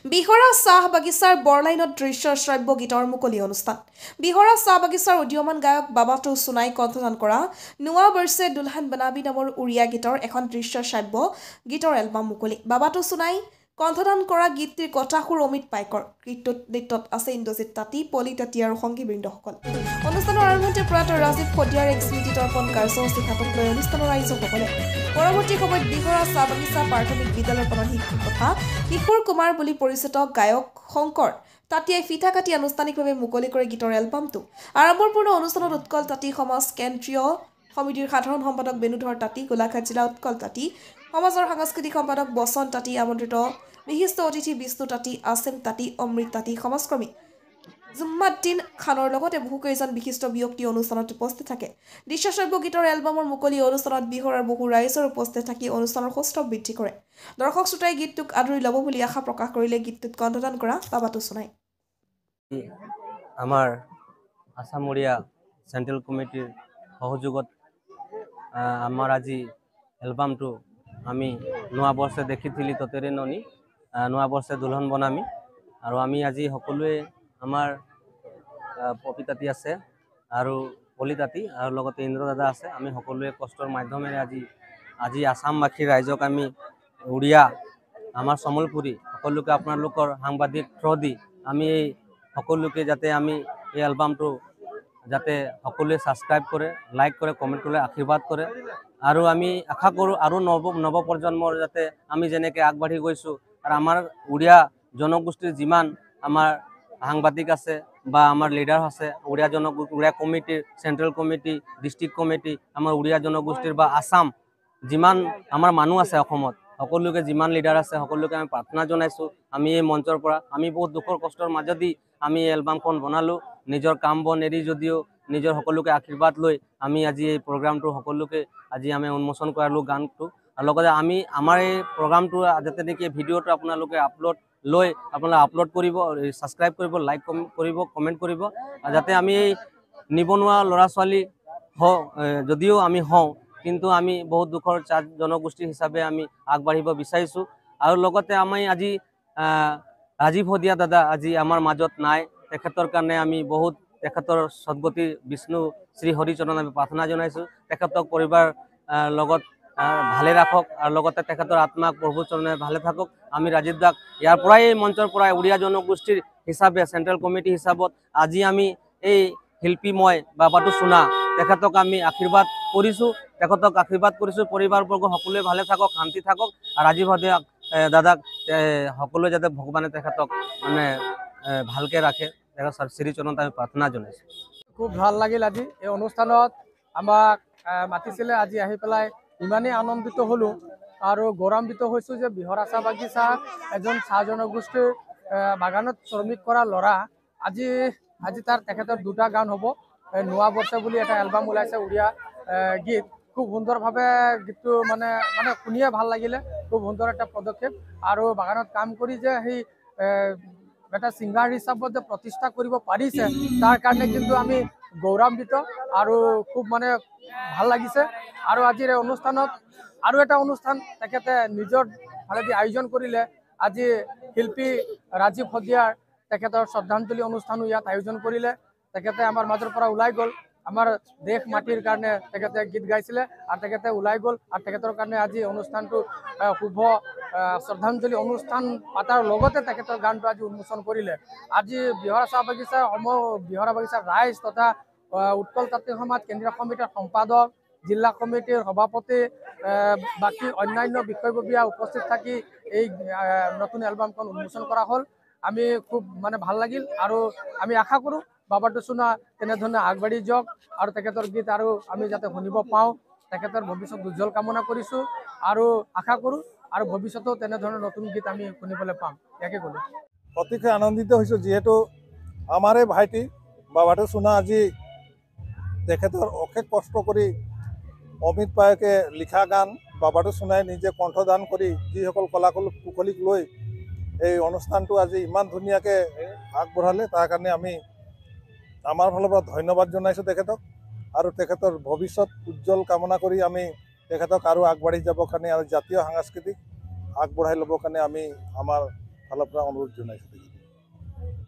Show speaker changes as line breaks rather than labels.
বিহৰা চাহ বাগিচাৰ বৰলাইনত দৃশ্য শ্ৰাব্য গীতৰ মুকলি অনুষ্ঠান। বিহৰা চাহ বাগিচাৰ উদীয়মান গায়ক বাবাটো সোণাই কণ্ঠদান কৰা নোৱা বৰ্ষে দুলহান বনাবি নামৰ উৰিয়া গীতৰ এখন দৃশ্য শ্ৰাব্য গীতৰ এলবাম মুকলি। বাবাটো সোণাই কণ্ঠদান কৰা গীতটিৰ কথাসুৰ অমিত পাইকৰ। গীতটোত নৃত্যত আছে ইন্দ্ৰজিৎ তাঁতী, পলি তাঁতী আৰু সংগীবৃন্দসকল। অনুষ্ঠানৰ আৰম্ভণিতে প্ৰয়াত ৰাজীৱ ফদিয়াৰ এক স্মৃতি তৰ্পণ কাৰ্যসূচী হাতত লৈ অনুষ্ঠানৰ আয়োজকসকলে পৰৱৰ্তী সময়ত বিহৰা চাহ বাগিচা প্ৰাথমিক বিদ্যালয়ৰ প্ৰধান শিক্ষক তথা কিশোৰ কুমাৰ বুলি পৰিচিত গায়ক শংকৰ তাঁতীয়ে ফিঠা কাটি আনুষ্ঠানিকভাৱে মুকলি কৰে গীতৰ এলবামটো। আড়ম্বৰপূৰ্ণ অনুষ্ঠানত উৎকল তাঁতী সমাজ কেন্দ্ৰীয় সমিতিৰ সাধাৰণ সম্পাদক বেণুধৰ তাঁতী, গোলাঘাট জিলা উৎকল তাঁতী সমাজৰ সাংস্কৃতিক সম্পাদক বচন তাঁতী, আমন্ত্ৰিত বিশিষ্ট অতিথি বিষ্ণু তাঁতী, আসেম তাঁতী, অমৃত তাঁতী, সমাজকৰ্মী জুম্মাদ্দিন খানৰ লগতে বহুকেইজন বিশিষ্ট ব্যক্তি অনুষ্ঠানত উপস্থিত থাকে। দৃশ্যশ্ৰাব্য গীতৰ এলবামৰ মুকলি অনুষ্ঠানত বিহৰাৰ বহু ৰাইজৰ উপস্থিত থাকি অনুষ্ঠানৰ সৌষ্ঠৱ বৃদ্ধি কৰে। দৰ্শক শ্ৰোতাই গীতটোক আদৰি ল'ব বুলি আশা প্ৰকাশ কৰিলে গীতটোত কণ্ঠদান কৰা বাবাটো সোণাই।
আমাৰ আসামৰীয়া চেণ্ট্ৰেল কমিটিৰ সহযোগত আমাৰ আজি এলবামটো আমি নোৱা বৰ্ষে দেখিছিলি ততেৰে ননি নোৱা বৰ্ষে দুলহন বনামি আৰু আমি আজি সকলোৱে আমাৰ পপি তাঁতী আছে আৰু পলি তাঁতী আৰু লগতে ইন্দ্ৰ দাদা আছে। আমি সকলোৱে কষ্টৰ মাধ্যমেৰে আজি আসামবাসীৰ ৰাইজক আমি উৰিয়া আমাৰ সম্বলপুৰী সকলোকে আপোনালোকৰ সাংবাদিক থ্ৰ দি আমি এই সকলোকে যাতে আমি এই এলবামটো যাতে সকলোৱে ছাবস্ক্ৰাইব কৰে, লাইক কৰে, কমেণ্ট কৰে, আশীৰ্বাদ কৰে আৰু আমি আশা কৰোঁ আৰু নৱপ্ৰজন্মৰ যাতে আমি যেনেকৈ আগবাঢ়ি গৈছোঁ আৰু আমাৰ উৰিয়া জনগোষ্ঠীৰ যিমান আমাৰ সাংবাদিক আছে বা আমাৰ লিডাৰ আছে, উৰিয়া কমিটিৰ চেণ্ট্ৰেল কমিটি, ডিষ্ট্ৰিক্ট কমিটি, আমাৰ উৰিয়া জনগোষ্ঠীৰ বা আসাম যিমান আমাৰ মানুহ আছে অসমত সকলোকে যিমান লিডাৰ আছে সকলোকে আমি প্ৰাৰ্থনা জনাইছোঁ। আমি এই মঞ্চৰ পৰা আমি বহুত দুখৰ কষ্টৰ মাজেদি আমি এই এলবামখন বনালোঁ। নিজৰ কাম বন এৰি যদিও নিজৰ সকলোকে আশীৰ্বাদ লৈ আমি আজি এই প্ৰগ্ৰামটো সকলোকে আজি আমি উন্মোচন কৰালোঁ গানটো। আৰু লগতে আমি আমাৰ এই প্ৰগ্ৰামটো যাতে নেকি ভিডিঅ'টো আপোনালোকে আপলোড কৰিব, ছাবস্ক্ৰাইব কৰিব, লাইক কৰিব, কমেণ্ট কৰিব যাতে আমি এই নিবনুৱা ল'ৰা ছোৱালী যদিও আমি হওঁ কিন্তু আমি বহুত দুখৰ জনগোষ্ঠী হিচাপে আমি আগবাঢ়িব বিচাৰিছোঁ। আৰু লগতে আমি আজি ৰাজীৱ ফদিয়া দাদা আজি আমাৰ মাজত নাই, তেখেতৰ কাৰণে আমি বহুত তেখেতৰ সদ্গতি বিষ্ণু শ্ৰী হৰিচৰণ আমি প্ৰাৰ্থনা জনাইছোঁ। তেখেতক পৰিবাৰ লগত ভালে ৰাখক আৰু লগতে তেখেতৰ আত্মাক প্ৰভু চৰণে ভালে থাকক। আমি ৰাজীৱ দাক ইয়াৰ পৰাই এই মঞ্চৰ পৰাই উৰিয়া জনগোষ্ঠীৰ হিচাপে চেণ্ট্ৰেল কমিটি হিচাপত আজি আমি এই শিল্পীময় বাবাটো সোণা তেখেতক আমি আশীৰ্বাদ কৰিছোঁ। পৰিবাৰবৰ্গ সকলোৱে ভালে থাকক, শান্তি থাকক আৰু ৰাজীৱ ফদিয়াক দাদাক সকলোৱে যাতে ভগৱানে তেখেতক মানে ভালকে ৰাখে, তেখেতৰ শ্ৰীচৰণত আমি প্ৰাৰ্থনা জনাইছোঁ।
খুব ভাল লাগিল আজি এই অনুষ্ঠানত আমাক মাতিছিলে, আজি আহি পেলাই ইমানেই আনন্দিত হ'লোঁ আৰু গৌৰৱান্বিত হৈছোঁ যে বিহৰা চাহ বাগিচা এজন চাহ জনগোষ্ঠীৰ বাগানত শ্ৰমিক কৰা ল'ৰা আজি তেখেতৰ দুটা গান হ'ব। নোৱা বৰ্ষে বুলি এটা এলবাম ওলাইছে উৰিয়া গীত, খুব সুন্দৰভাৱে গীতটো মানে শুনিয়ে ভাল লাগিলে। খুব সুন্দৰ এটা পদক্ষেপ আৰু বাগানত কাম কৰি যে সেই এটা ছিংগাৰ হিচাপত যে প্ৰতিষ্ঠা কৰিব পাৰিছে তাৰ কাৰণে কিন্তু আমি গৌৰৱান্বিত আৰু খুব ভাল লাগিছে। আৰু আজিৰ এই অনুষ্ঠানত আৰু এটা অনুষ্ঠান তেখেতে নিজৰ ফালেদি আয়োজন কৰিলে। আজি শিল্পী ৰাজীৱ ফদিয়াৰ তেখেতৰ শ্ৰদ্ধাঞ্জলি অনুষ্ঠানো ইয়াত আয়োজন কৰিলে। তেখেতে আমাৰ মাজৰ পৰা ওলাই গ'ল, আমাৰ দেশ মাটিৰ কাৰণে তেখেতে গীত গাইছিলে আৰু তেখেতে ওলাই গ'ল আৰু তেখেতৰ কাৰণে আজি অনুষ্ঠানটো শুভ শ্ৰদ্ধাঞ্জলি অনুষ্ঠান পাতাৰ লগতে তেখেতৰ গানটো আজি উন্মোচন কৰিলে। আজি বিহৰা চাহ বাগিচাৰ বিহৰা বাগিচাৰ ৰাইজ তথা উৎকল তাঁতী সমাজ কেন্দ্ৰীয় সমিতিৰ সম্পাদক, জিলা কমিটিৰ সভাপতি, বাকী অন্যান্য বিষয়ববীয়া উপস্থিত থাকি এই নতুন এলবামখন উন্মোচন কৰা হ'ল। আমি খুব ভাল লাগিল আৰু আমি আশা কৰোঁ বাবাটো সোণা তেনেধৰণে আগবাঢ়ি যাওক আৰু তেখেতৰ গীত আৰু আমি যাতে শুনিব পাওঁ, তেখেতৰ ভৱিষ্যত উজ্জ্বল কামনা কৰিছোঁ আৰু আশা কৰোঁ আৰু ভৱিষ্যতেও তেনেধৰণৰ নতুন গীত আমি শুনিবলৈ পাম। ইয়াকে ক'লোঁ।
অতিকৈ আনন্দিত হৈছোঁ যিহেতু আমাৰে ভাইটি বাবাটো সোণা আজি তেখেতৰ অশেষ কষ্ট কৰি অমিত পাইকে লিখা গান বাবাটো সোণাই নিজে কণ্ঠদান কৰি যিসকল কুশলীক লৈ এই অনুষ্ঠানটো আজি ইমান ধুনীয়াকৈ আগবঢ়ালে তাৰ কাৰণে আমি আমাৰ ফালৰ পৰা ধন্যবাদ জনাইছোঁ তেখেতক আৰু তেখেতৰ ভৱিষ্যত উজ্জ্বল কামনা কৰি আমি তেখেতক আৰু আগবাঢ়ি যাবৰ কাৰণে আৰু জাতীয় সাংস্কৃতিক আগবঢ়াই ল'বৰ কাৰণে আমি আমাৰ ফালৰ পৰা অনুৰোধ জনাইছোঁ।